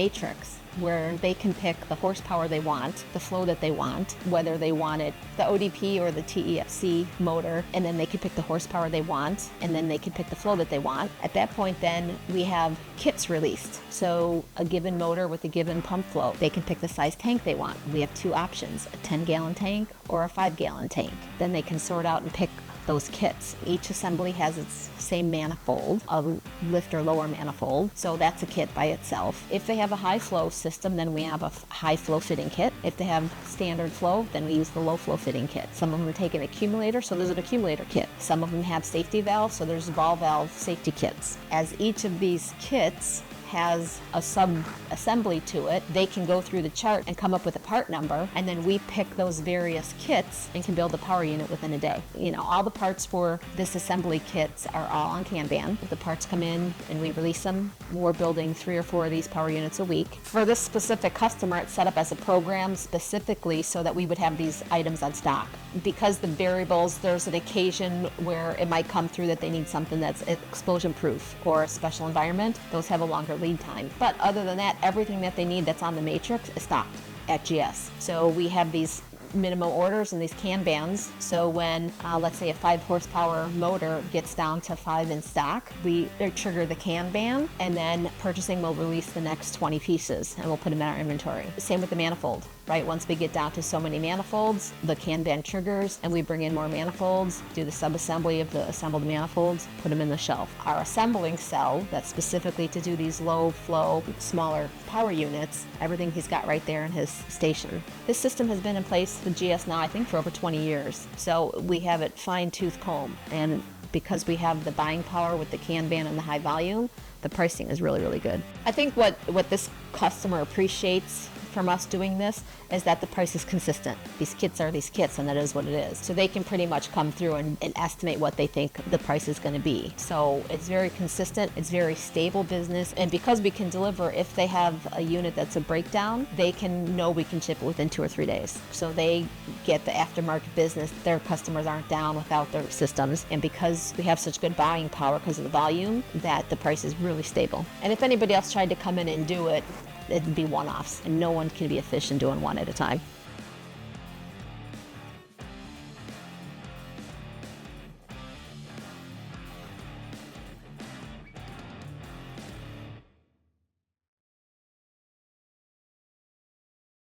matrix where they can pick the horsepower they want, the flow that they want, whether they want it the ODP or the TEFC motor, and then they can pick the horsepower they want, and then they can pick the flow that they want. At that point, then we have kits released. So a given motor with a given pump flow, they can pick the size tank they want. We have two options, a 10-gallon tank or a 5-gallon tank. Then they can sort out and pick those kits. Each assembly has its same manifold, a lift or lower manifold, so that's a kit by itself. If they have a high flow system, then we have a high flow fitting kit. If they have standard flow, then we use the low flow fitting kit. Some of them take an accumulator, so there's an accumulator kit. Some of them have safety valves, so there's ball valve safety kits. As each of these kits has a sub-assembly to it, they can go through the chart and come up with a part number, and then we pick those various kits and can build a power unit within a day. You know, all the parts for this assembly kits are all on Kanban. The parts come in and we release them. We're building 3 or 4 of these power units a week. For this specific customer, it's set up as a program specifically so that we would have these items on stock. Because the variables, there's an occasion where it might come through that they need something that's explosion proof or a special environment. Those have a longer lead time. But other than that, everything that they need that's on the matrix is stocked at GS. So we have these minimum orders and these Kanbans. So when, let's say, a 5 horsepower motor gets down to 5 in stock, we trigger the Kanban, and then purchasing will release the next 20 pieces, and we'll put them in our inventory. Same with the manifold, right? Once we get down to so many manifolds, the Kanban triggers, and we bring in more manifolds, do the subassembly of the assembled manifolds, put them in the shelf. Our assembling cell, that's specifically to do these low flow, smaller power units, everything he's got right there in his station. This system has been in place with GS now, I think, for over 20 years. So we have it fine-tooth comb, and because we have the buying power with the Kanban and the high volume, the pricing is really, really good. I think what this customer appreciates from us doing this is that the price is consistent. These kits are these kits, and that is what it is. So they can pretty much come through and estimate what they think the price is going to be. So it's very consistent, it's very stable business, and because we can deliver, if they have a unit that's a breakdown, they can know we can ship it within 2 or 3 days. So they get the aftermarket business. Their customers aren't down without their systems, and because we have such good buying power because of the volume, that the price is really stable. And if anybody else tried to come in and do it, it'd be one-offs, and no one can be efficient doing one at a time.